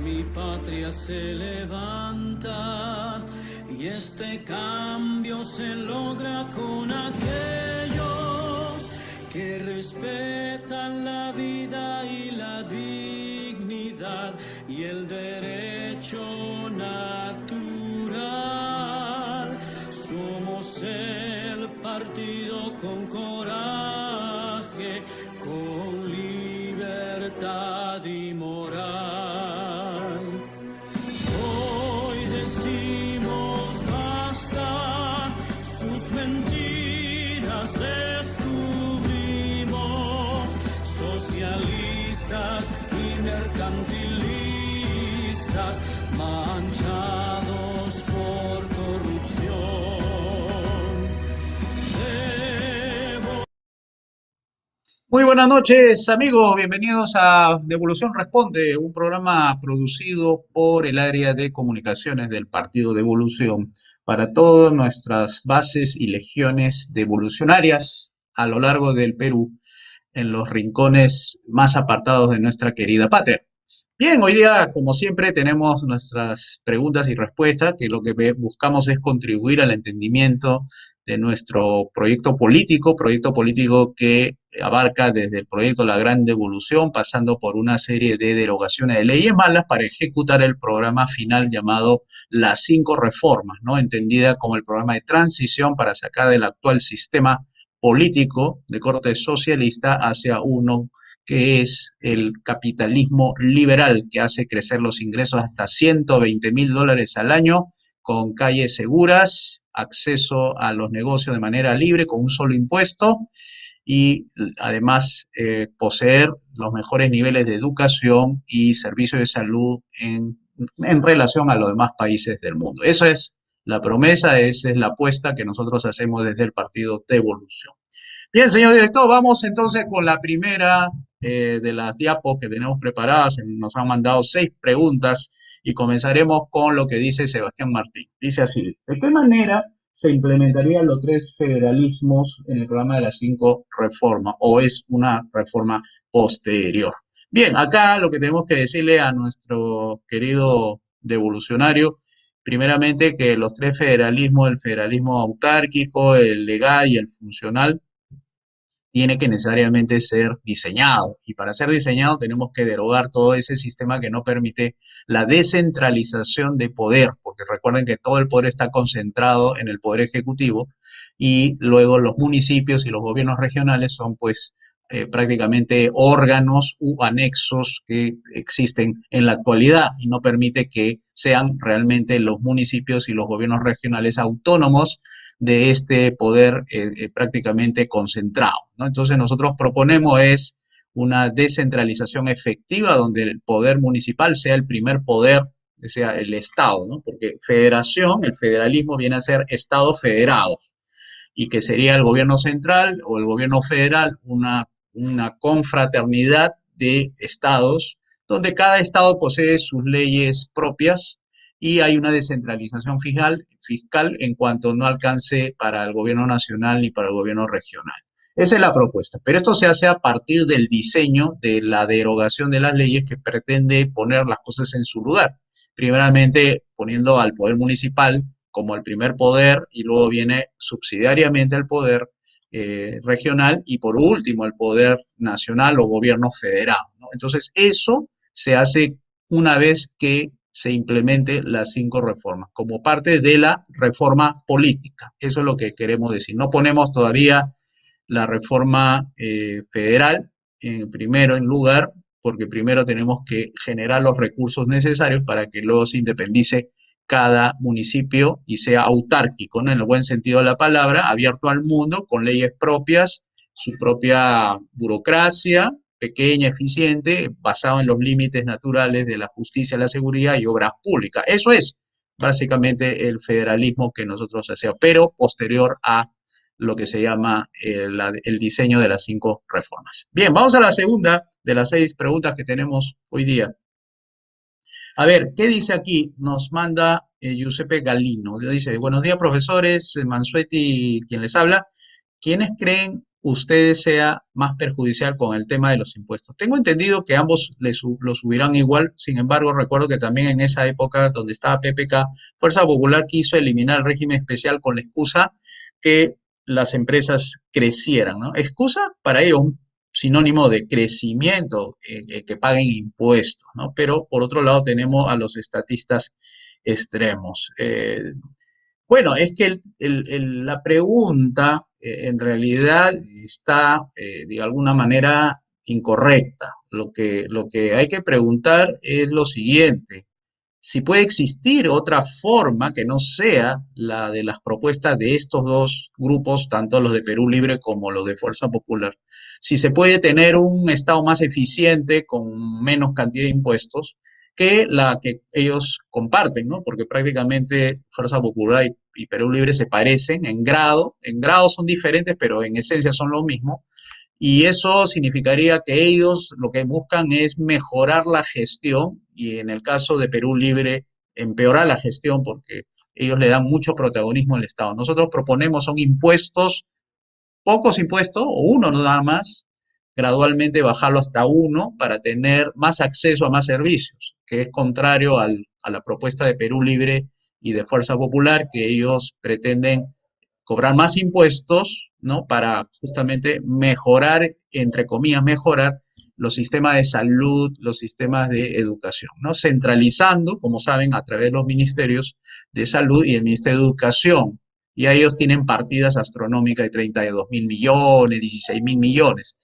mi patria se levanta y este cambio se logra con aquellos que respetan la vida y la dignidad y el derecho natural. Somos el partido con coraje, con libertad y moral. Hoy decimos basta, sus mentiras descubrimos, socialistas y mercantilistas manchados por corrupción. Muy buenas noches, amigos. Bienvenidos a Devolución Responde, un programa producido por el área de comunicaciones del Partido Devolución para todas nuestras bases y legiones devolucionarias a lo largo del Perú, en los rincones más apartados de nuestra querida patria. Bien, hoy día, como siempre, tenemos nuestras preguntas y respuestas, que lo que buscamos es contribuir al entendimiento de nuestro proyecto político que abarca desde el proyecto La Gran Devolución, pasando por una serie de derogaciones de leyes malas para ejecutar el programa final llamado Las Cinco Reformas, ¿no? Entendida como el programa de transición para sacar del actual sistema político de corte socialista hacia uno que es el capitalismo liberal, que hace crecer los ingresos hasta $120.000 al año, con calles seguras, acceso a los negocios de manera libre, con un solo impuesto, y además poseer los mejores niveles de educación y servicios de salud en relación a los demás países del mundo. Eso es la promesa, esa es la apuesta que nosotros hacemos desde el Partido Devolución. Bien, señor director, vamos entonces con la primera de las diapos que tenemos preparadas. Nos han mandado 6 preguntas y comenzaremos con lo que dice Sebastián Martín. Dice así: ¿de qué manera se implementarían los 3 federalismos en el programa de las 5 reformas? ¿O es una reforma posterior? Bien, acá lo que tenemos que decirle a nuestro querido devolucionario, primeramente, que los 3 federalismos, el federalismo autárquico, el legal y el funcional, tiene que necesariamente ser diseñado. Y para ser diseñado tenemos que derogar todo ese sistema que no permite la descentralización de poder, porque recuerden que todo el poder está concentrado en el poder ejecutivo y luego los municipios y los gobiernos regionales son pues prácticamente órganos u anexos que existen en la actualidad y no permite que sean realmente los municipios y los gobiernos regionales autónomos de este poder prácticamente concentrado, ¿no? Entonces nosotros proponemos es una descentralización efectiva donde el poder municipal sea el primer poder, sea el Estado, ¿no? Porque federación, el federalismo viene a ser Estados federados y que sería el gobierno central o el gobierno federal una confraternidad de estados donde cada estado posee sus leyes propias y hay una descentralización fiscal en cuanto no alcance para el gobierno nacional ni para el gobierno regional. Esa es la propuesta, pero esto se hace a partir del diseño de la derogación de las leyes que pretende poner las cosas en su lugar. Primeramente poniendo al poder municipal como el primer poder y luego viene subsidiariamente al poder regional y por último el poder nacional o gobierno federal, ¿no? Entonces eso se hace una vez que se implemente las 5 reformas, como parte de la reforma política. Eso es lo que queremos decir. No ponemos todavía la reforma federal primero en lugar, porque primero tenemos que generar los recursos necesarios para que luego se independice cada municipio y sea autárquico, ¿no? En el buen sentido de la palabra, abierto al mundo, con leyes propias, su propia burocracia, pequeña, eficiente, basado en los límites naturales de la justicia, la seguridad y obras públicas. Eso es básicamente el federalismo que nosotros hacemos, pero posterior a lo que se llama el diseño de las 5 reformas. Bien, vamos a la segunda de las 6 preguntas que tenemos hoy día. A ver, ¿qué dice aquí? Nos manda Giuseppe Galino. Dice: buenos días, profesores, Mansueti, quien les habla. ¿Quiénes creen ustedes sea más perjudicial con el tema de los impuestos. Tengo entendido que ambos lo subirán igual, sin embargo, recuerdo que también en esa época donde estaba PPK, Fuerza Popular quiso eliminar el régimen especial con la excusa que las empresas crecieran, ¿no? Excusa para ellos, un sinónimo de crecimiento, que paguen impuestos, ¿no? Pero por otro lado tenemos a los estatistas extremos. Bueno, es que la pregunta en realidad está de alguna manera incorrecta. Lo que hay que preguntar es lo siguiente: si puede existir otra forma que no sea la de las propuestas de estos dos grupos, tanto los de Perú Libre como los de Fuerza Popular. Si se puede tener un Estado más eficiente con menos cantidad de impuestos que la que ellos comparten, ¿no? Porque prácticamente Fuerza Popular y Perú Libre se parecen en grado son diferentes, pero en esencia son lo mismo. Y eso significaría que ellos lo que buscan es mejorar la gestión y en el caso de Perú Libre, empeorar la gestión porque ellos le dan mucho protagonismo al Estado. Nosotros proponemos son impuestos, pocos impuestos o uno nada más, gradualmente bajarlo hasta uno para tener más acceso a más servicios, que es contrario a la propuesta de Perú Libre y de Fuerza Popular, que ellos pretenden cobrar más impuestos, ¿no? Para justamente mejorar, entre comillas, mejorar los sistemas de salud, los sistemas de educación, ¿no? Centralizando, como saben, a través de los ministerios de salud y el Ministerio de Educación. Y a ellos tienen partidas astronómicas de 32.000 millones, 16.000 millones.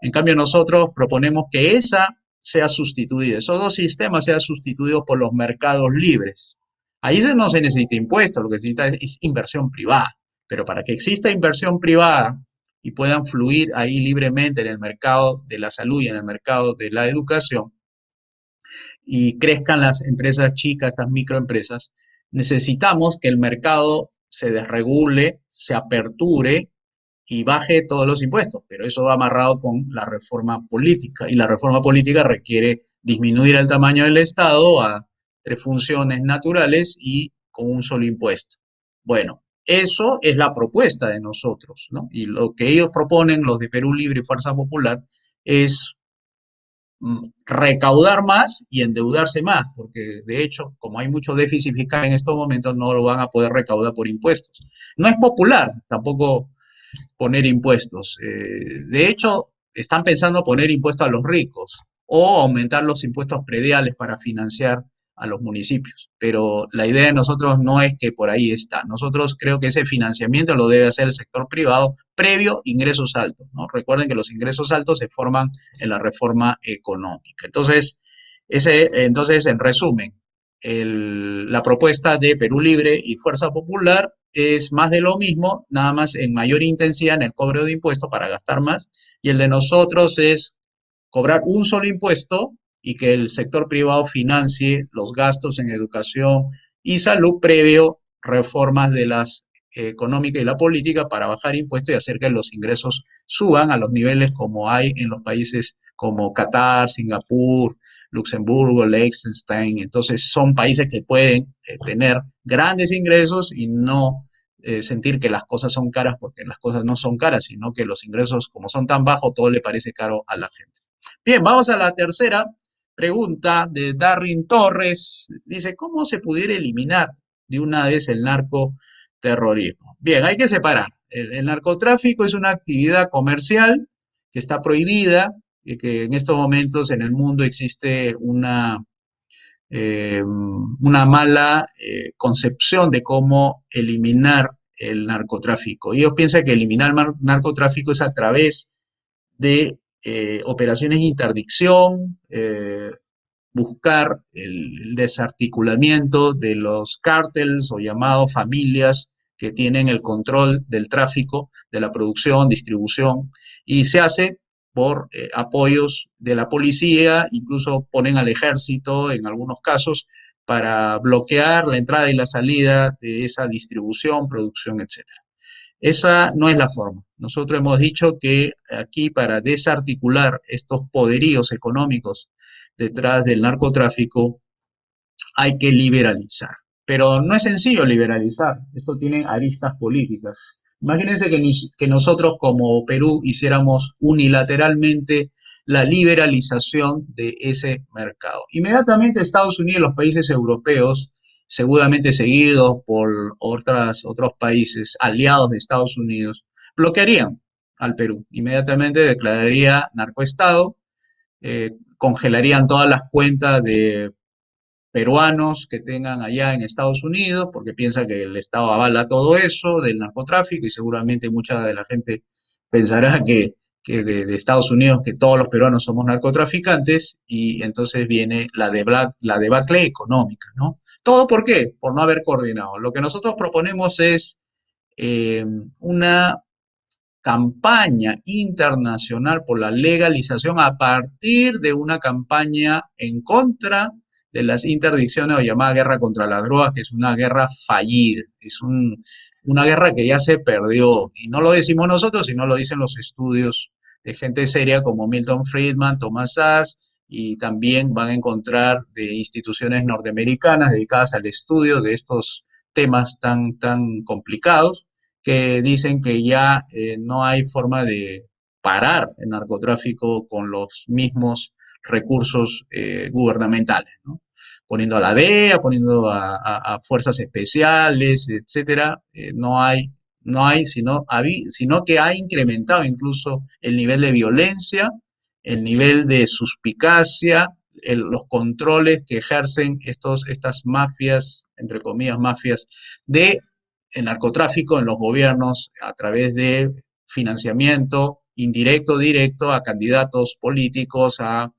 En cambio, nosotros proponemos que esa sea sustituida, esos dos sistemas sean sustituidos por los mercados libres. Ahí no se necesita impuestos, lo que se necesita es inversión privada. Pero para que exista inversión privada y puedan fluir ahí libremente en el mercado de la salud y en el mercado de la educación y crezcan las empresas chicas, estas microempresas, necesitamos que el mercado se desregule, se aperture y baje todos los impuestos, pero eso va amarrado con la reforma política y la reforma política requiere disminuir el tamaño del Estado a tres funciones naturales y con un solo impuesto. Bueno, eso es la propuesta de nosotros, ¿no? Y lo que ellos proponen, los de Perú Libre y Fuerza Popular, es recaudar más y endeudarse más, porque de hecho, como hay mucho déficit fiscal en estos momentos, no lo van a poder recaudar por impuestos. No es popular tampoco poner impuestos. De hecho, están pensando poner impuestos a los ricos o aumentar los impuestos prediales para financiar a los municipios. Pero la idea de nosotros no es que por ahí está. Nosotros creo que ese financiamiento lo debe hacer el sector privado previo ingresos altos, ¿no? Recuerden que los ingresos altos se forman en la reforma económica. Entonces, en resumen, la propuesta de Perú Libre y Fuerza Popular es más de lo mismo, nada más en mayor intensidad en el cobro de impuestos para gastar más, y el de nosotros es cobrar un solo impuesto y que el sector privado financie los gastos en educación y salud previo reformas de las económica y la política para bajar impuestos y hacer que los ingresos suban a los niveles como hay en los países como Qatar, Singapur, Luxemburgo, Liechtenstein. Entonces son países que pueden tener grandes ingresos y no sentir que las cosas son caras porque las cosas no son caras, sino que los ingresos como son tan bajos, todo le parece caro a la gente. Bien, vamos a la tercera pregunta de Darwin Torres. Dice, ¿cómo se pudiera eliminar de una vez el narcoterrorismo? Bien, hay que separar. El narcotráfico es una actividad comercial que está prohibida y que en estos momentos en el mundo existe una mala concepción de cómo eliminar el narcotráfico. Ellos piensan que eliminar el narcotráfico es a través de operaciones de interdicción, buscar el desarticulamiento de los cárteles o llamados familias que tienen el control del tráfico, de la producción, distribución, y se hace por apoyos de la policía, incluso ponen al ejército en algunos casos para bloquear la entrada y la salida de esa distribución, producción, etcétera. Esa no es la forma. Nosotros hemos dicho que aquí para desarticular estos poderíos económicos detrás del narcotráfico hay que liberalizar. Pero no es sencillo liberalizar. Esto tiene aristas políticas. Imagínense que nosotros como Perú hiciéramos unilateralmente la liberalización de ese mercado. Inmediatamente Estados Unidos y los países europeos, seguramente seguidos por otros países aliados de Estados Unidos, bloquearían al Perú. Inmediatamente declararía narcoestado, congelarían todas las cuentas de peruanos que tengan allá en Estados Unidos, porque piensa que el Estado avala todo eso del narcotráfico y seguramente mucha de la gente pensará que de Estados Unidos que todos los peruanos somos narcotraficantes y entonces viene la debacle económica, ¿no? ¿Todo por qué? Por no haber coordinado. Lo que nosotros proponemos es eh, una campaña internacional por la legalización a partir de una campaña en contra de las interdicciones o llamada guerra contra las drogas, que es una guerra fallida, una guerra que ya se perdió. Y no lo decimos nosotros, sino lo dicen los estudios de gente seria como Milton Friedman, Thomas Sachs, y también van a encontrar de instituciones norteamericanas dedicadas al estudio de estos temas tan complicados que dicen que ya no hay forma de parar el narcotráfico con los mismos recursos gubernamentales, ¿no? Poniendo a la DEA, poniendo a fuerzas especiales, etcétera, no hay sino que ha incrementado incluso el nivel de violencia, el nivel de suspicacia, los controles que ejercen estas mafias, entre comillas, mafias de el narcotráfico en los gobiernos a través de financiamiento indirecto, directo a candidatos políticos, a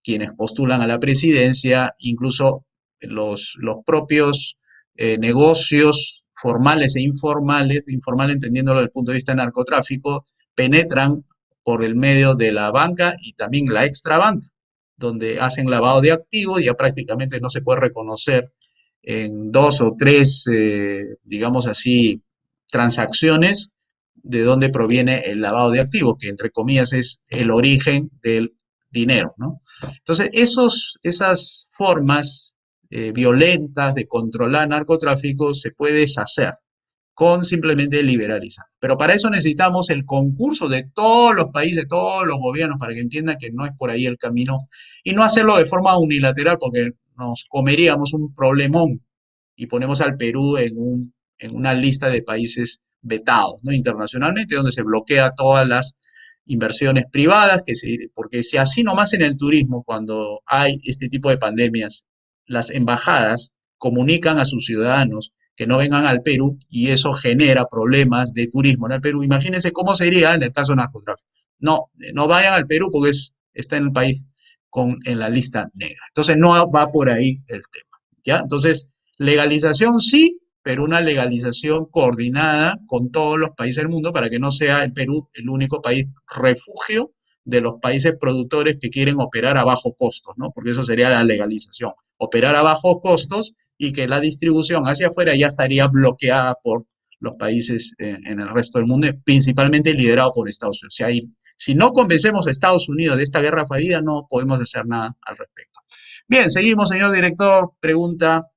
quienes postulan a la presidencia, incluso los propios negocios formales e informales, informal entendiéndolo desde el punto de vista de narcotráfico, penetran por el medio de la banca y también la extrabanca, donde hacen lavado de activos y ya prácticamente no se puede reconocer en dos o tres, digamos así, transacciones de dónde proviene el lavado de activos, que entre comillas es el origen del dinero, ¿no? Entonces, esas formas violentas de controlar narcotráfico se puede deshacer con simplemente liberalizar. Pero para eso necesitamos el concurso de todos los países, de todos los gobiernos, para que entiendan que no es por ahí el camino y no hacerlo de forma unilateral porque nos comeríamos un problemón y ponemos al Perú en una lista de países vetados, ¿no? Internacionalmente, donde se bloquea todas las inversiones privadas, porque si así nomás en el turismo, cuando hay este tipo de pandemias, las embajadas comunican a sus ciudadanos que no vengan al Perú y eso genera problemas de turismo en el Perú. Imagínense cómo sería en el caso del narcotráfico. No, no vayan al Perú porque está en el país en la lista negra. Entonces no va por ahí el tema. ¿Ya? Entonces, legalización sí, pero una legalización coordinada con todos los países del mundo para que no sea el Perú el único país refugio de los países productores que quieren operar a bajos costos, ¿no? Porque eso sería la legalización, operar a bajos costos y que la distribución hacia afuera ya estaría bloqueada por los países en el resto del mundo, principalmente liderado por Estados Unidos. Si no convencemos a Estados Unidos de esta guerra fallida, no podemos hacer nada al respecto. Bien, seguimos, señor director. Pregunta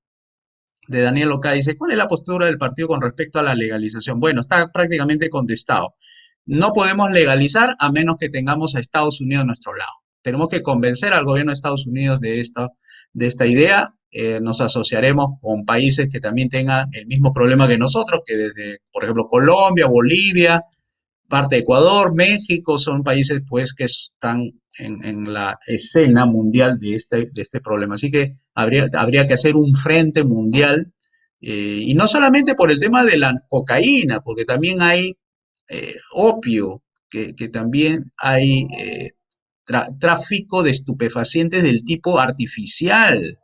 de Daniel Oca, dice, ¿cuál es la postura del partido con respecto a la legalización? Bueno, está prácticamente contestado. No podemos legalizar a menos que tengamos a Estados Unidos a nuestro lado. Tenemos que convencer al gobierno de Estados Unidos de esta idea. Nos asociaremos con países que también tengan el mismo problema que nosotros, que desde, por ejemplo, Colombia, Bolivia, parte de Ecuador, México, son países pues que están en la escena mundial de este problema. Así que habría que hacer un frente mundial y no solamente por el tema de la cocaína, porque también hay opio, que también hay tráfico de estupefacientes del tipo artificial.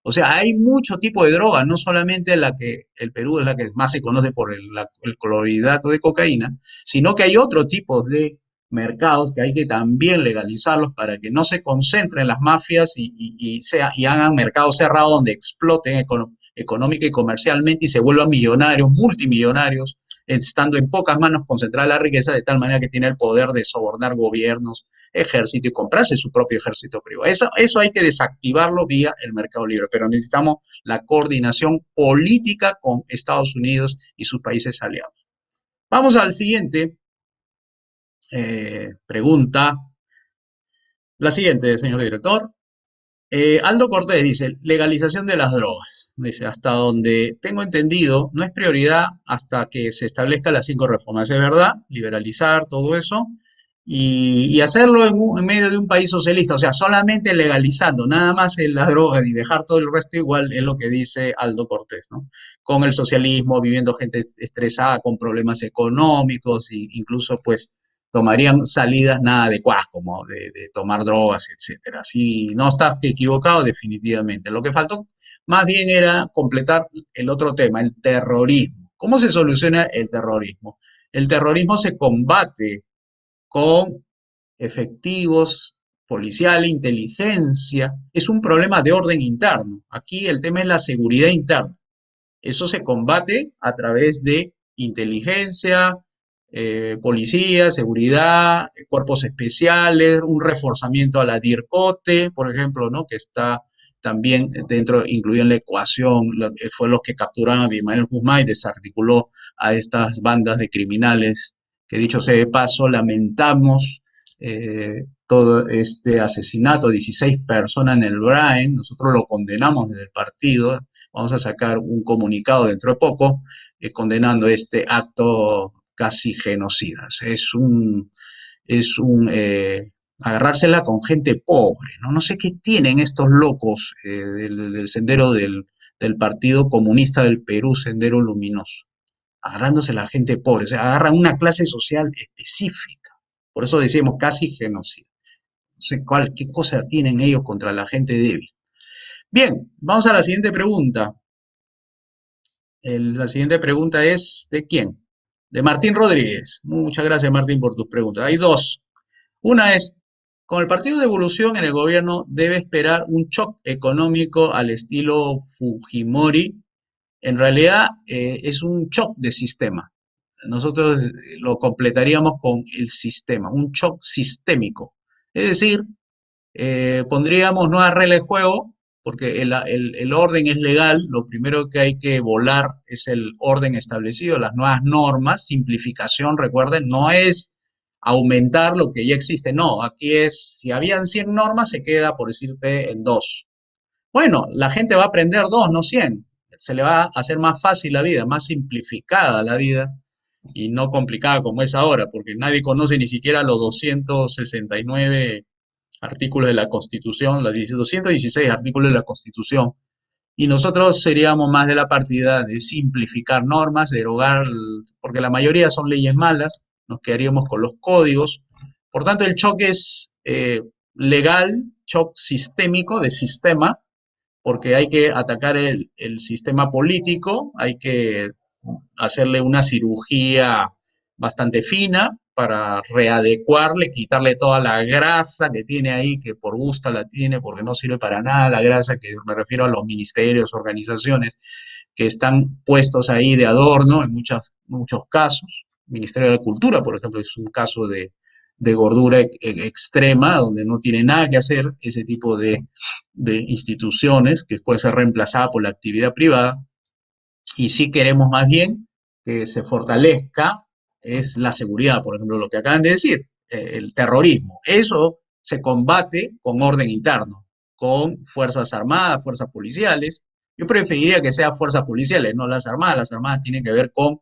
O sea, hay mucho tipo de droga, no solamente la que el Perú es la que más se conoce por el clorhidrato de cocaína, sino que hay otro tipo de mercados que hay que también legalizarlos para que no se concentren las mafias y hagan mercados cerrados donde exploten económica y comercialmente y se vuelvan millonarios, multimillonarios, estando en pocas manos concentrada la riqueza de tal manera que tiene el poder de sobornar gobiernos, ejército y comprarse su propio ejército privado. Eso hay que desactivarlo vía el mercado libre, pero necesitamos la coordinación política con Estados Unidos y sus países aliados. Vamos al siguiente pregunta. La siguiente, señor director. Aldo Cortés dice, legalización de las drogas. Dice, hasta donde tengo entendido, no es prioridad hasta que se establezcan las 5 reformas. Es verdad, liberalizar todo eso y hacerlo en medio de un país socialista. O sea, solamente legalizando nada más en las drogas y dejar todo el resto igual es lo que dice Aldo Cortés, ¿no? Con el socialismo, viviendo gente estresada, con problemas económicos e incluso pues tomarían salidas nada adecuadas, como de tomar drogas, etcétera. Si no estás equivocado, definitivamente. Lo que faltó más bien era completar el otro tema, el terrorismo. ¿Cómo se soluciona el terrorismo? El terrorismo se combate con efectivos, policial, inteligencia. Es un problema de orden interno. Aquí el tema es la seguridad interna. Eso se combate a través de inteligencia, policía, seguridad, cuerpos especiales, un reforzamiento a la DIRCOTE, por ejemplo, ¿no? Que está también dentro, incluido en la ecuación, fue los que capturaron a Abimael Guzmán y desarticuló a estas bandas de criminales, que dicho sea de paso, lamentamos todo este asesinato, 16 personas en el Brain, nosotros lo condenamos desde el partido, vamos a sacar un comunicado dentro de poco condenando este acto casi genocida. Es un agarrársela con gente pobre, ¿no? No sé qué tienen estos locos del sendero del Partido Comunista del Perú, Sendero Luminoso, agarrándose a la gente pobre, o sea, agarran una clase social específica. Por eso decimos casi genocida. No sé qué cosa tienen ellos contra la gente débil. Bien, vamos a la siguiente pregunta. La siguiente pregunta es, ¿de quién? De Martín Rodríguez. Muchas gracias, Martín, por tus preguntas. Hay dos. Una es, con el Partido de Evolución en el gobierno debe esperar un shock económico al estilo Fujimori. En realidad es un shock de sistema. Nosotros lo completaríamos con el sistema, un shock sistémico. Es decir, pondríamos nuevas reglas de juego, porque el orden es legal, lo primero que hay que volar es el orden establecido, las nuevas normas, simplificación, recuerden, no es aumentar lo que ya existe, no, aquí es, si habían 100 normas, se queda, por decirte, en 2. Bueno, la gente va a aprender 2, no 100. Se le va a hacer más fácil la vida, más simplificada la vida y no complicada como es ahora, porque nadie conoce ni siquiera los 269 artículos de la Constitución, los 216 artículos de la Constitución, y nosotros seríamos más de la partida de simplificar normas, derogar, porque la mayoría son leyes malas, nos quedaríamos con los códigos. Por tanto, el choque es legal, choque sistémico, de sistema, porque hay que atacar el sistema político, hay que hacerle una cirugía bastante fina para readecuarle, quitarle toda la grasa que tiene ahí, que por gusto la tiene, porque no sirve para nada la grasa, que me refiero a los ministerios, organizaciones que están puestos ahí de adorno en muchos casos. El Ministerio de Cultura, por ejemplo, es un caso de gordura extrema, donde no tiene nada que hacer ese tipo de instituciones que puede ser reemplazada por la actividad privada, y sí queremos más bien que se fortalezca es la seguridad, por ejemplo, lo que acaban de decir, el terrorismo. Eso se combate con orden interno, con fuerzas armadas, fuerzas policiales. Yo preferiría que sean fuerzas policiales, no las armadas. Las armadas tienen que ver con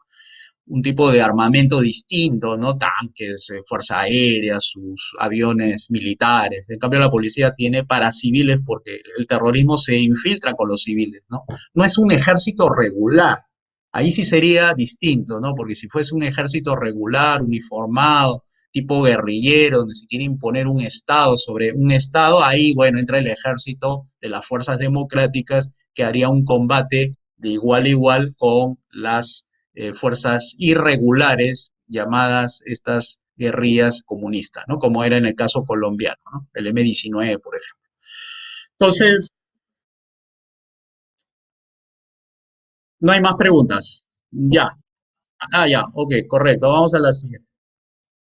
un tipo de armamento distinto, ¿no? Tanques, fuerza aérea, sus aviones militares. En cambio, la policía tiene para civiles porque el terrorismo se infiltra con los civiles, ¿no? No es un ejército regular. Ahí sí sería distinto, ¿no? Porque si fuese un ejército regular, uniformado, tipo guerrillero, donde se quiere imponer un Estado sobre un Estado, ahí, bueno, entra el ejército de las fuerzas democráticas que haría un combate de igual a igual con las fuerzas irregulares llamadas estas guerrillas comunistas, ¿no? Como era en el caso colombiano, ¿no? El M-19, por ejemplo. Entonces, no hay más preguntas. Ya. Ah, ya, ok, correcto. Vamos a la siguiente.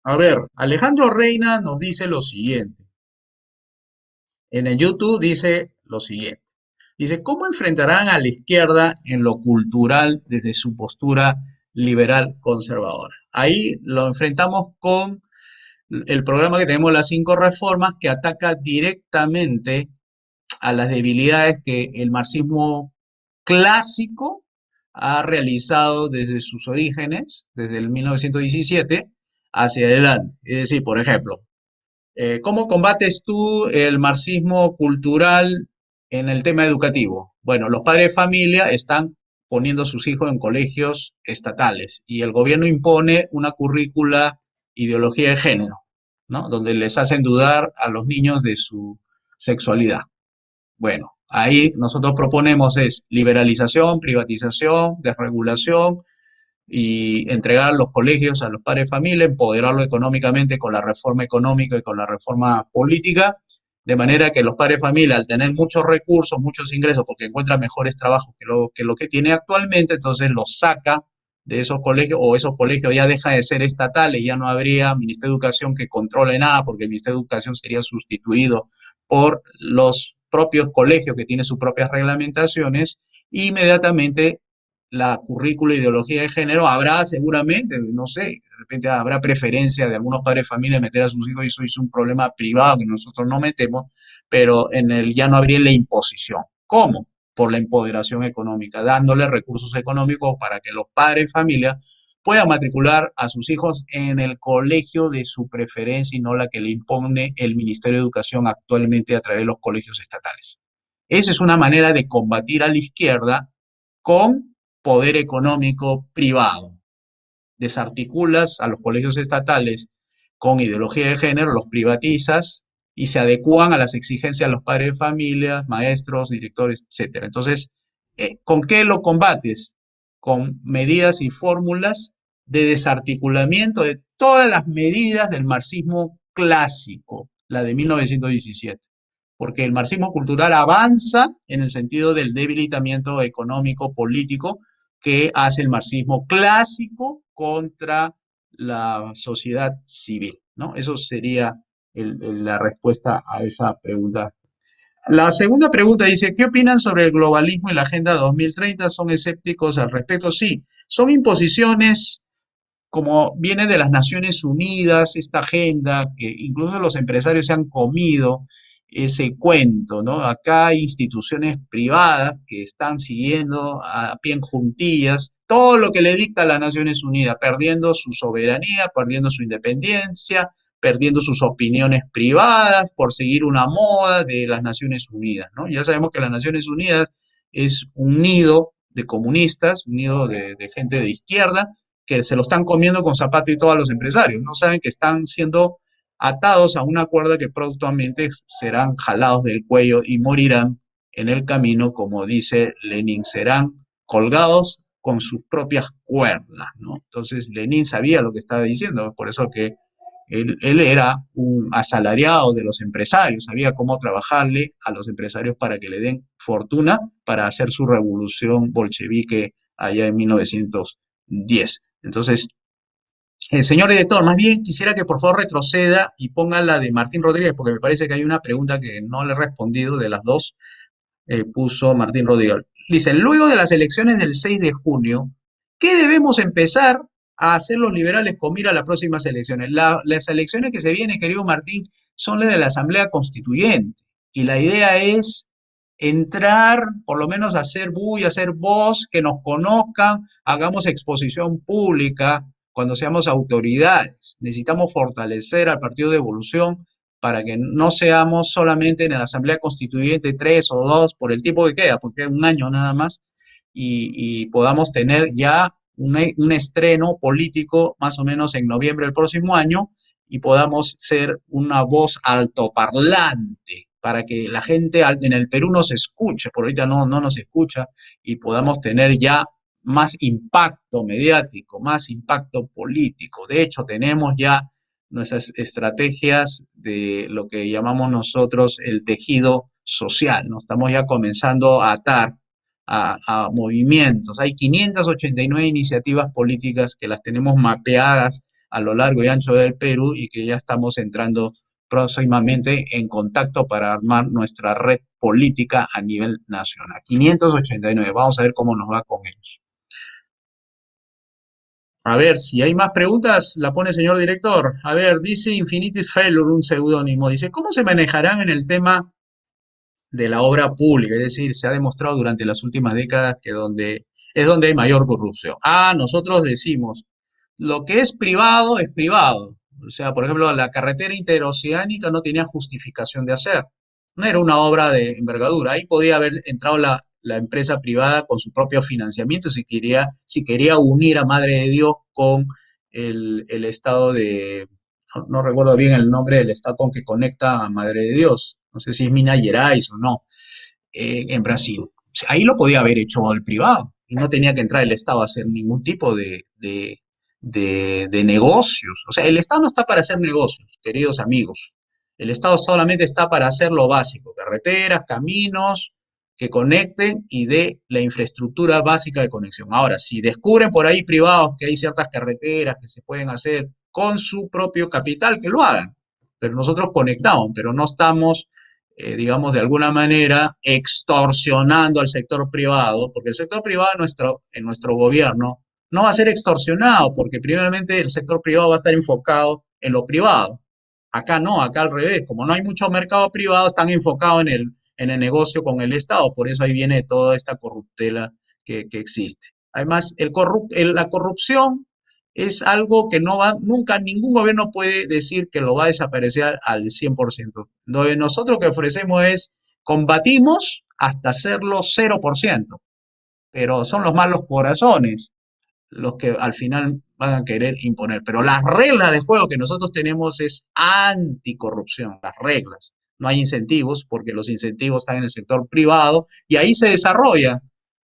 A ver, Alejandro Reina nos dice lo siguiente. En el YouTube dice lo siguiente. Dice, ¿cómo enfrentarán a la izquierda en lo cultural desde su postura liberal conservadora? ahí lo enfrentamos con el programa que tenemos, las 5 reformas, que ataca directamente a las debilidades que el marxismo clásico ha realizado desde sus orígenes, desde el 1917 hacia adelante. Es decir, por ejemplo, ¿cómo combates tú el marxismo cultural en el tema educativo? Bueno, los padres de familia están poniendo a sus hijos en colegios estatales y el gobierno impone una currícula ideología de género, ¿no? Donde les hacen dudar a los niños de su sexualidad. Bueno, ahí nosotros proponemos es liberalización, privatización, desregulación y entregar los colegios a los padres de familia, empoderarlo económicamente con la reforma económica y con la reforma política, de manera que los padres de familia, al tener muchos recursos, muchos ingresos, porque encuentran mejores trabajos que lo que tiene actualmente, entonces los saca de esos colegios, o esos colegios ya dejan de ser estatales, ya no habría Ministerio de Educación que controle nada, porque el Ministerio de Educación sería sustituido por los propios colegios que tienen sus propias reglamentaciones, e inmediatamente la currícula ideología de género, habrá seguramente, no sé, de repente habrá preferencia de algunos padres de familia meter a sus hijos y eso es un problema privado que nosotros no metemos, pero en el ya no habría la imposición. ¿Cómo? Por la empoderación económica, dándole recursos económicos para que los padres de familia puedan matricular a sus hijos en el colegio de su preferencia y no la que le impone el Ministerio de Educación actualmente a través de los colegios estatales. Esa es una manera de combatir a la izquierda con poder económico privado. Desarticulas a los colegios estatales con ideología de género, los privatizas y se adecúan a las exigencias de los padres de familia, maestros, directores, etcétera. Entonces, ¿con qué lo combates? Con medidas y fórmulas de desarticulamiento de todas las medidas del marxismo clásico, la de 1917, porque el marxismo cultural avanza en el sentido del debilitamiento económico, político, que hace el marxismo clásico contra la sociedad civil, ¿no? Eso sería la respuesta a esa pregunta. La segunda pregunta dice, ¿qué opinan sobre el globalismo y la Agenda 2030? ¿Son escépticos al respecto? Sí, son imposiciones como viene de las Naciones Unidas, esta agenda, que incluso los empresarios se han comido ese cuento, ¿no? Acá hay instituciones privadas que están siguiendo a pie en juntillas todo lo que le dicta a las Naciones Unidas, perdiendo su soberanía, perdiendo su independencia, perdiendo sus opiniones privadas por seguir una moda de las Naciones Unidas, ¿no? Ya sabemos que las Naciones Unidas es un nido de comunistas, un nido de gente de izquierda, que se lo están comiendo con zapato y todos los empresarios. No saben que están siendo atados a una cuerda que prontamente serán jalados del cuello y morirán en el camino, como dice Lenin, serán colgados con sus propias cuerdas, ¿no? Entonces Lenin sabía lo que estaba diciendo, por eso que él era un asalariado de los empresarios, sabía cómo trabajarle a los empresarios para que le den fortuna para hacer su revolución bolchevique allá en 1910. Entonces, señor editor, más bien quisiera que por favor retroceda y ponga la de Martín Rodríguez, porque me parece que hay una pregunta que no le he respondido de las dos, puso Martín Rodríguez. Dice, luego de las elecciones del 6 de junio, ¿qué debemos empezar a hacer los liberales con mira a las próximas elecciones? Las elecciones que se vienen, querido Martín, son las de la Asamblea Constituyente. Y la idea es entrar, por lo menos hacer bulla, hacer voz, que nos conozcan, hagamos exposición pública cuando seamos autoridades. Necesitamos fortalecer al Partido de Evolución para que no seamos solamente en la Asamblea Constituyente 3 o 2 por el tiempo que queda, porque es un año nada más, y podamos tener ya un estreno político más o menos en noviembre del próximo año y podamos ser una voz altoparlante para que la gente en el Perú nos escuche, por ahorita no nos escucha, y podamos tener ya más impacto mediático, más impacto político. De hecho, tenemos ya nuestras estrategias de lo que llamamos nosotros el tejido social, ¿no? Estamos ya comenzando a atar a movimientos. Hay 589 iniciativas políticas que las tenemos mapeadas a lo largo y ancho del Perú y que ya estamos entrando próximamente en contacto para armar nuestra red política a nivel nacional. 589, vamos a ver cómo nos va con ellos. A ver, si hay más preguntas, la pone señor director. A ver, dice Infinity Failure, un seudónimo. Dice, ¿cómo se manejarán en el tema de la obra pública? Es decir, se ha demostrado durante las últimas décadas que es donde hay mayor corrupción. Ah, nosotros decimos, lo que es privado es privado. O sea, por ejemplo, la carretera interoceánica no tenía justificación de hacer. No era una obra de envergadura. Ahí podía haber entrado la empresa privada con su propio financiamiento si quería unir a Madre de Dios con el estado de, no recuerdo bien el nombre del estado con que conecta a Madre de Dios. No sé si es Minas Gerais o no, en Brasil. O sea, ahí lo podía haber hecho el privado y no tenía que entrar el Estado a hacer ningún tipo de negocios. O sea, el Estado no está para hacer negocios, queridos amigos. El Estado solamente está para hacer lo básico, carreteras, caminos que conecten y de la infraestructura básica de conexión. Ahora, si descubren por ahí privados que hay ciertas carreteras que se pueden hacer con su propio capital, que lo hagan. Pero nosotros conectamos, pero no estamos digamos, de alguna manera extorsionando al sector privado, porque el sector privado en nuestro gobierno no va a ser extorsionado, porque primeramente el sector privado va a estar enfocado en lo privado. Acá no, acá al revés, como no hay mucho mercado privado, están enfocados en el negocio con el Estado, por eso ahí viene toda esta corruptela que existe. Además, la corrupción es algo que no va, nunca ningún gobierno puede decir que lo va a desaparecer al 100%. Lo que nosotros que ofrecemos es combatimos hasta hacerlo 0%, pero son los malos corazones los que al final van a querer imponer. Pero las reglas de juego que nosotros tenemos es anticorrupción, las reglas. No hay incentivos porque los incentivos están en el sector privado y ahí se desarrollan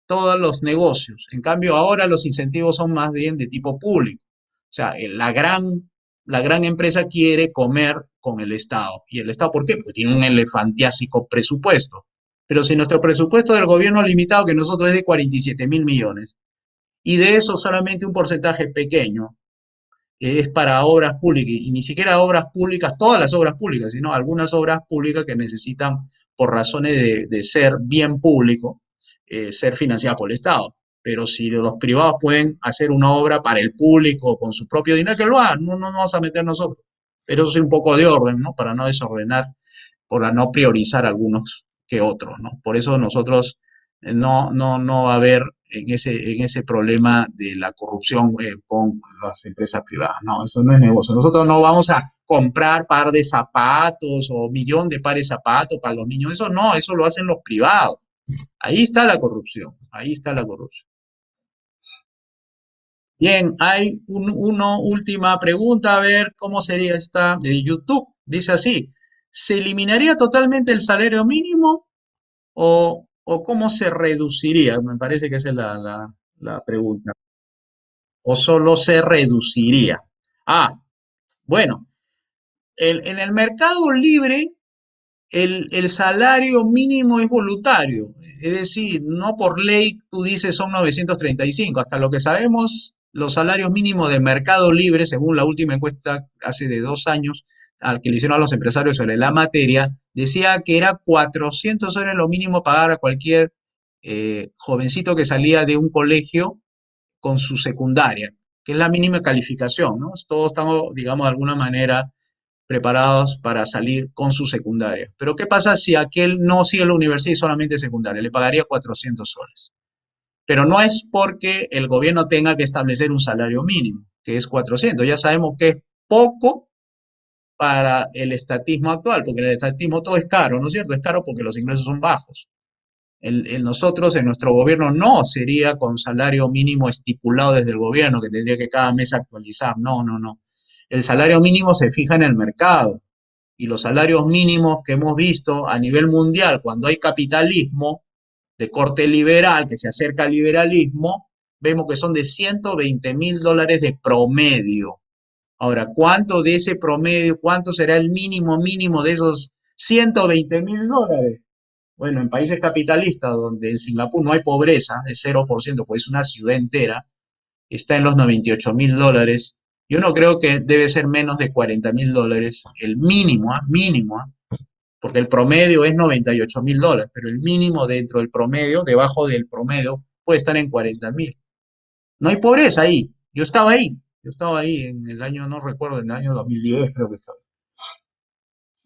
todos los negocios. En cambio, ahora los incentivos son más bien de tipo público. O sea, la gran empresa quiere comer con el Estado. ¿Y el Estado por qué? Porque tiene un elefantiásico presupuesto. Pero si nuestro presupuesto del gobierno limitado, que nosotros es de 47.000 millones, y de eso solamente un porcentaje pequeño es para obras públicas, y ni siquiera obras públicas, todas las obras públicas, sino algunas obras públicas que necesitan, por razones de ser bien público, ser financiadas por el Estado. Pero si los privados pueden hacer una obra para el público con su propio dinero, que lo hagan, no nos vamos a meter nosotros. Pero eso es un poco de orden, ¿no? Para no desordenar, para no priorizar algunos que otros, ¿no? Por eso nosotros no va a haber en ese problema de la corrupción con las empresas privadas. No, eso no es negocio. Nosotros no vamos a comprar par de zapatos o millón de pares de zapatos para los niños. Eso no, eso lo hacen los privados. Ahí está la corrupción, ahí está la corrupción. Bien, hay una última pregunta, a ver cómo sería esta de YouTube. Dice así, ¿se eliminaría totalmente el salario mínimo o cómo se reduciría? Me parece que esa es la pregunta. ¿O solo se reduciría? Ah, bueno, en el mercado libre el salario mínimo es voluntario, es decir, no por ley tú dices son 935. Hasta lo que sabemos, los salarios mínimos de mercado libre, según la última encuesta hace de 2 años, al que le hicieron a los empresarios sobre la materia, decía que era 400 soles lo mínimo pagar a cualquier jovencito que salía de un colegio con su secundaria, que es la mínima calificación, ¿no? Todos estamos, digamos, de alguna manera preparados para salir con su secundaria. Pero ¿qué pasa si aquel no sigue la universidad y solamente secundaria? Le pagaría 400 soles. Pero no es porque el gobierno tenga que establecer un salario mínimo, que es 400. Ya sabemos que es poco para el estatismo actual, porque en el estatismo todo es caro, ¿no es cierto? Es caro porque los ingresos son bajos. Nosotros, en nuestro gobierno, no sería con salario mínimo estipulado desde el gobierno, que tendría que cada mes actualizar. No, no, no. El salario mínimo se fija en el mercado y los salarios mínimos que hemos visto a nivel mundial, cuando hay capitalismo de corte liberal, que se acerca al liberalismo, vemos que son de 120.000 dólares de promedio. Ahora, ¿cuánto de ese promedio, cuánto será el mínimo mínimo de esos 120.000 dólares? Bueno, en países capitalistas, donde en Singapur no hay pobreza, es 0%, pues es una ciudad entera, está en los 98.000 dólares. Yo no creo que debe ser menos de 40.000 dólares, el mínimo, mínimo, porque el promedio es 98.000 dólares, pero el mínimo dentro del promedio, debajo del promedio, puede estar en 40.000. No hay pobreza ahí. yo estaba ahí en el año, no recuerdo, en el año 2010 creo que estaba.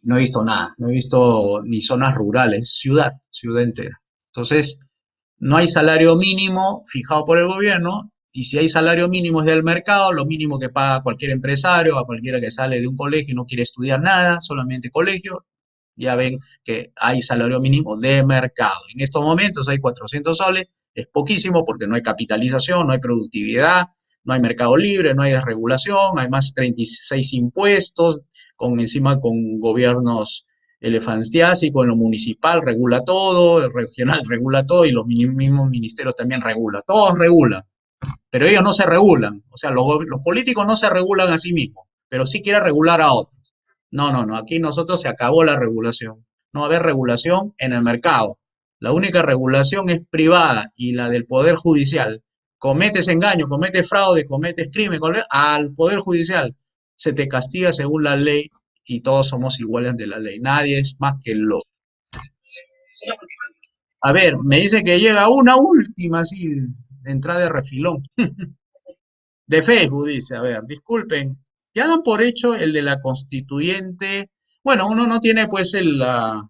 No he visto nada, no he visto ni zonas rurales, ciudad entera. Entonces, no hay salario mínimo fijado por el gobierno, y si hay salario mínimo es del mercado, lo mínimo que paga cualquier empresario, a cualquiera que sale de un colegio y no quiere estudiar nada, solamente colegio, ya ven que hay salario mínimo de mercado. En estos momentos hay 400 soles, es poquísimo porque no hay capitalización, no hay productividad, no hay mercado libre, no hay desregulación, hay más 36 impuestos, con encima con gobiernos elefantiásicos, en lo municipal regula todo, el regional regula todo y los mismos ministerios también regulan, todos regulan, pero ellos no se regulan, o sea, los políticos no se regulan a sí mismos, pero sí quieren regular a otros. No, no, no, aquí nosotros se acabó la regulación. No va a haber regulación en el mercado. La única regulación es privada y la del Poder Judicial. Cometes engaño, cometes fraude, cometes crimen, al Poder Judicial se te castiga según la ley y todos somos iguales de la ley. Nadie es más que el otro. A ver, me dice que llega una última, así, de entrada de refilón. De Facebook, dice, a ver, disculpen, ya dan por hecho el de la constituyente. Bueno, uno no tiene pues la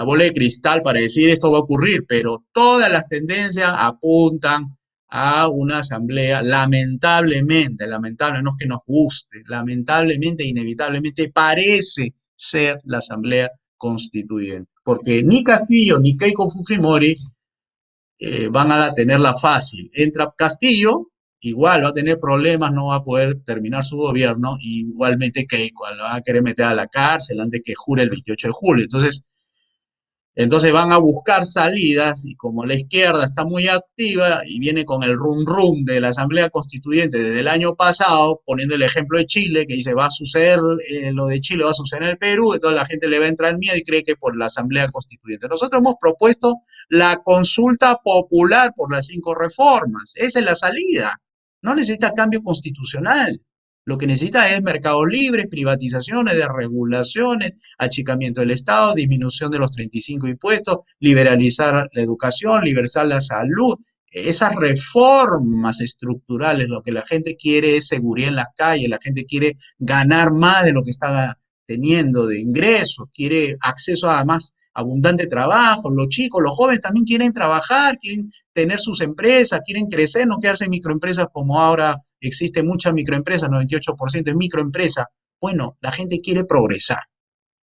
bola de cristal para decir esto va a ocurrir, pero todas las tendencias apuntan a una asamblea, lamentablemente, lamentable, no es que nos guste, lamentablemente, inevitablemente parece ser la asamblea constituyente, porque ni Castillo ni Keiko Fujimori van a tenerla fácil. Entra Castillo, igual va a tener problemas, no va a poder terminar su gobierno, igualmente Keiko la va a querer meter a la cárcel antes que jure el 28 de julio. Entonces van a buscar salidas y como la izquierda está muy activa y viene con el rum rum de la Asamblea Constituyente desde el año pasado, poniendo el ejemplo de Chile, que dice va a suceder lo de Chile, va a suceder en el Perú, entonces la gente le va a entrar miedo y cree que por la Asamblea Constituyente. Nosotros hemos propuesto la consulta popular por las 5 reformas, esa es la salida, no necesita cambio constitucional. Lo que necesita es mercados libres, privatizaciones, desregulaciones, achicamiento del Estado, disminución de los 35 impuestos, liberalizar la educación, liberalizar la salud. Esas reformas estructurales, lo que la gente quiere es seguridad en las calles, la gente quiere ganar más de lo que está teniendo de ingresos, quiere acceso a más abundante trabajo, los chicos, los jóvenes también quieren trabajar, quieren tener sus empresas, quieren crecer, no quedarse en microempresas como ahora existe muchas microempresas, 98% es microempresa. Bueno, la gente quiere progresar.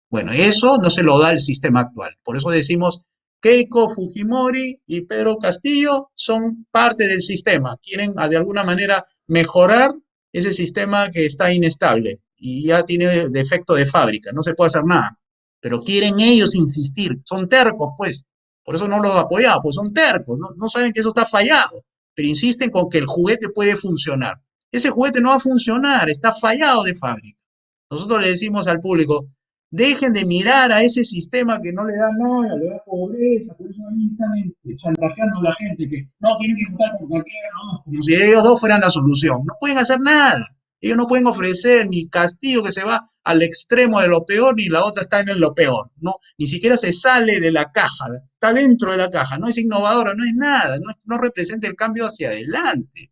Bueno, eso no se lo da el sistema actual. Por eso decimos Keiko Fujimori y Pedro Castillo son parte del sistema. Quieren de alguna manera mejorar ese sistema que está inestable y ya tiene defecto de fábrica, no se puede hacer nada. Pero quieren ellos insistir, son tercos, pues. Por eso no los apoyamos, pues son tercos, no saben que eso está fallado, pero insisten con que el juguete puede funcionar. Ese juguete no va a funcionar, está fallado de fábrica. Nosotros le decimos al público, dejen de mirar a ese sistema que no le da nada, le da pobreza, por eso ahí están chantajeando a la gente que no tienen que votar por cualquiera, no, como si ellos dos fueran la solución. No pueden hacer nada. Ellos no pueden ofrecer ni Castillo que se va al extremo de lo peor, ni la otra está en lo peor. No, ni siquiera se sale de la caja, está dentro de la caja, no es innovadora, no es nada, no representa el cambio hacia adelante.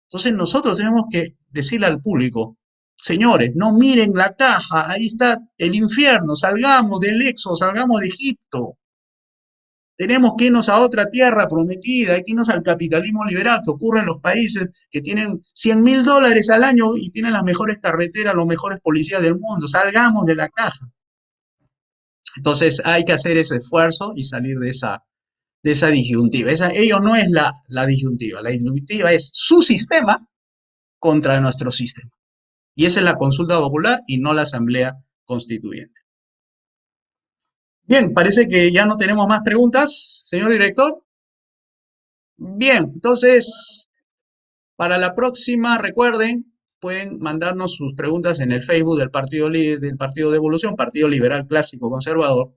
Entonces nosotros tenemos que decirle al público, señores, no miren la caja, ahí está el infierno, salgamos del Éxodo, salgamos de Egipto. Tenemos que irnos a otra tierra prometida, hay que irnos al capitalismo liberal que ocurre en los países que tienen $100.000 al año y tienen las mejores carreteras, los mejores policías del mundo. Salgamos de la caja. Entonces hay que hacer ese esfuerzo y salir de esa disyuntiva. Ello no es la disyuntiva, la disyuntiva es su sistema contra nuestro sistema. Y esa es la consulta popular y no la asamblea constituyente. Bien, parece que ya no tenemos más preguntas, señor director. Bien, entonces, para la próxima, recuerden, pueden mandarnos sus preguntas en el Facebook del Partido de Evolución, Partido Liberal Clásico Conservador,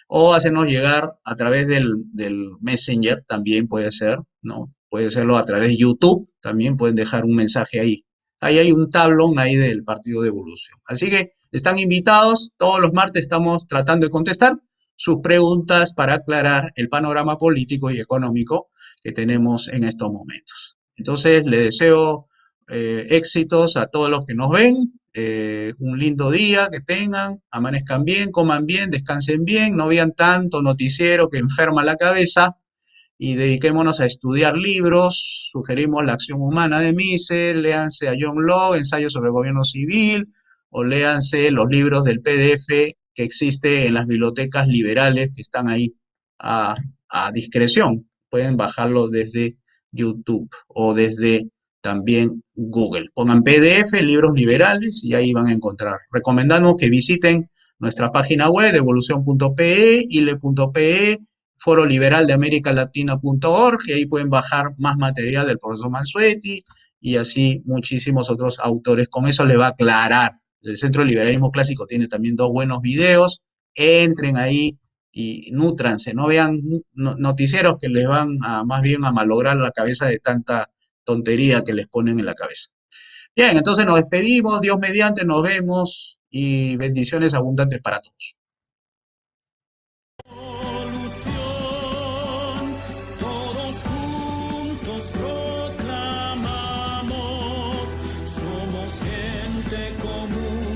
o hacernos llegar a través del Messenger, también puede ser, ¿no? Puede serlo a través de YouTube, también pueden dejar un mensaje ahí. Ahí hay un tablón ahí del Partido de Evolución. Así que están invitados, todos los martes estamos tratando de contestar sus preguntas para aclarar el panorama político y económico que tenemos en estos momentos. Entonces, le deseo éxitos a todos los que nos ven. Un lindo día que tengan, amanezcan bien, coman bien, descansen bien, no vean tanto noticiero que enferma la cabeza y dediquémonos a estudiar libros. Sugerimos La acción humana de Mises, léanse a John Locke, Ensayo sobre el gobierno civil, o léanse los libros del PDF que existe en las bibliotecas liberales que están ahí a, a discreción. Pueden bajarlo desde YouTube o desde también Google. Pongan PDF, libros liberales y ahí van a encontrar. Recomendamos que visiten nuestra página web, evolución.pe, ile.pe, Foro Liberal de América Latina.org, y ahí pueden bajar más material del profesor Mansuetti y así muchísimos otros autores. Con eso le va a aclarar. El Centro de Liberalismo Clásico tiene también 2 buenos videos. Entren ahí y nútranse, no vean noticieros que les van a más bien a malograr la cabeza de tanta tontería que les ponen en la cabeza. Bien, entonces nos despedimos, Dios mediante, nos vemos y bendiciones abundantes para todos. Todos juntos proclamamos, somos gente común.